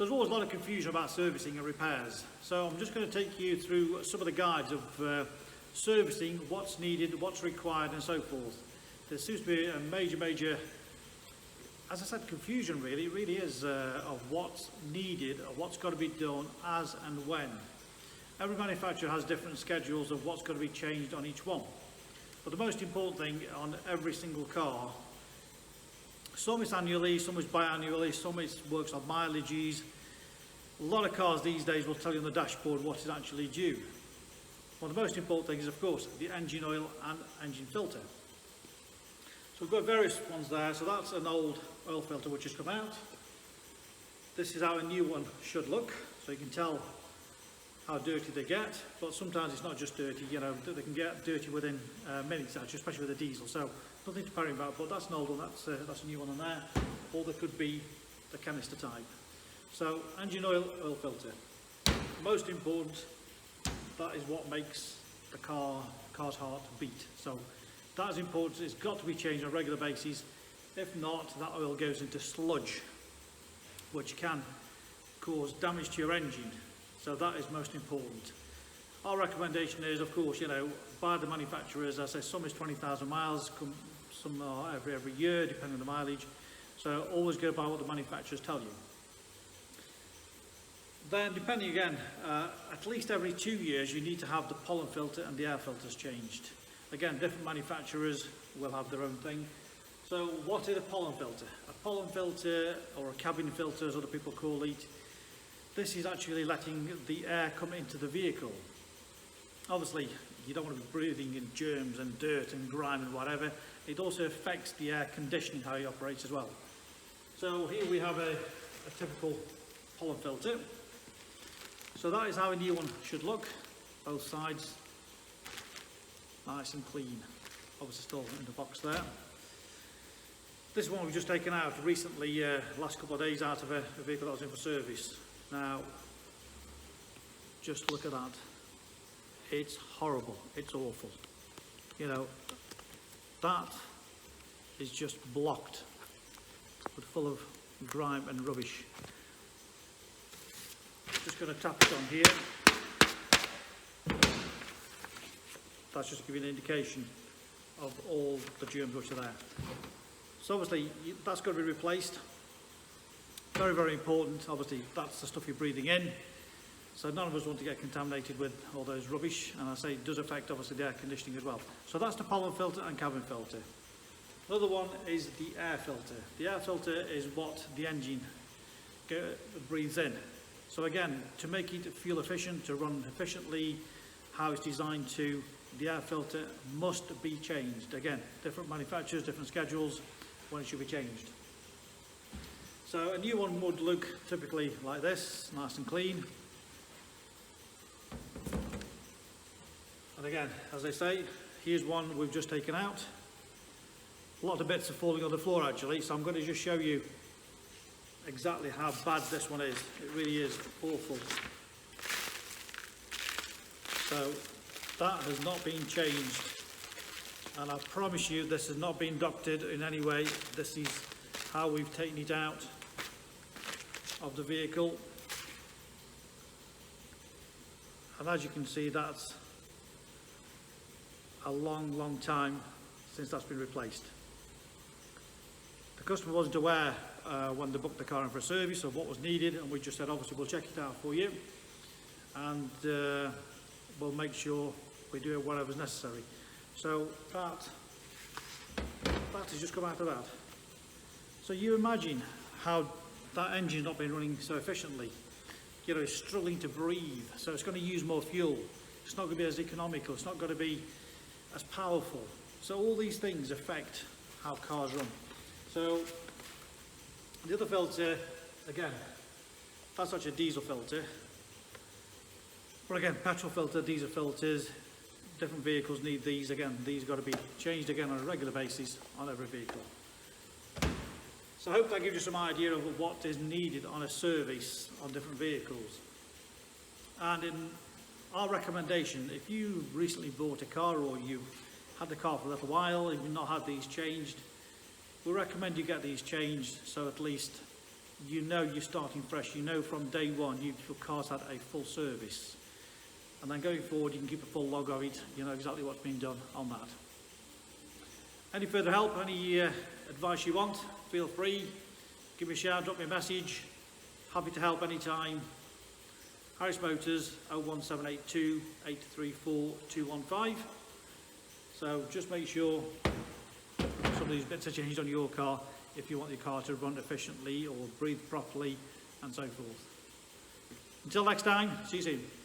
There's always a lot of confusion about servicing and repairs, so I'm just going to take you through some of the guides of servicing, what's needed, what's required and so forth. There seems to be a major, as I said, confusion really. It really is of what's needed, of what's got to be done as and when. Every manufacturer has different schedules of what's got to be changed on each one. But the most important thing on every single car, some is annually, some is biannually, some is works on mileages. A lot of cars these days will tell you on the dashboard what is actually due. One of the most important things is, of course, the engine oil and engine filter. So we've got various ones there. So that's an old oil filter which has come out. This is how a new one should look. So you can tell how dirty they get, but sometimes it's not just dirty, you know, they can get dirty within minutes actually, especially with a diesel. So nothing to worry about, but that's an old one, that's a new one on there, or there could be the canister type. So engine oil, oil filter. Most important, that is what makes the car's heart beat. So that is important, it's got to be changed on a regular basis. If not, that oil goes into sludge, which can cause damage to your engine. So that is most important. Our recommendation is, of course, you know, by the manufacturers. I say some is 20,000 miles, some are every year, depending on the mileage. So always go by what the manufacturers tell you. Then, depending again, at least every 2 years, you need to have the pollen filter and the air filters changed. Again, different manufacturers will have their own thing. So what is a pollen filter? A pollen filter, or a cabin filter as other people call it, this is actually letting the air come into the vehicle. Obviously, you don't want to be breathing in germs and dirt and grime and whatever. It also affects the air conditioning, how it operates as well. So here we have a typical pollen filter. So that is how a new one should look. Both sides, nice and clean. Obviously still in the box there. This one we've just taken out recently, last couple of days out of a vehicle that was in for service. Now, just look at that. It's horrible, it's awful. You know, that is just blocked, but full of grime and rubbish. Just going to tap it on here. That's just to give you an indication of all the germs which are there. So obviously, that's got to be replaced. Very important. Obviously, that's the stuff you're breathing in. So none of us want to get contaminated with all those rubbish, and I say it does affect obviously the air conditioning as well. So that's the pollen filter and cabin filter. Another one is the air filter. The air filter is what the engine breathes in. So again, to make it fuel efficient, to run efficiently, how it's designed to, the air filter must be changed. Again, different manufacturers, different schedules, when it should be changed. So a new one would look typically like this, nice and clean. And again, as I say, here's one we've just taken out. A lot of bits are falling on the floor actually, so I'm going to just show you exactly how bad this one is. It really is awful. So that has not been changed, and I promise you this has not been doctored in any way. This is how we've taken it out of the vehicle, and as you can see, that's a long time since that's been replaced. The customer wasn't aware when they booked the car in for a service of what was needed, and we just said obviously we'll check it out for you, and we'll make sure we do whatever's necessary. So that has just come out of that. So you imagine how that engine's not been running so efficiently. You know, it's struggling to breathe, so it's going to use more fuel. It's not going to be as economical, it's not going to be as powerful. So all these things affect how cars run. So the other filter, again, that's such a diesel filter. But again, petrol filter, diesel filters, different vehicles need these. Again, these got to be changed again on a regular basis on every vehicle. So I hope that gives you some idea of what is needed on a service on different vehicles. And in our recommendation, if you recently bought a car or you've had the car for a little while and you've not had these changed, we recommend you get these changed, so at least you know you're starting fresh. You know from day one your car's had a full service. And then going forward, you can keep a full log of it. You know exactly what's been done on that. Any further help, any advice you want, feel free. Give me a shout, drop me a message. Happy to help anytime. Harris Motors 01782 834 215. So just make sure some of these bits are changed on your car if you want your car to run efficiently or breathe properly and so forth. Until next time, see you soon.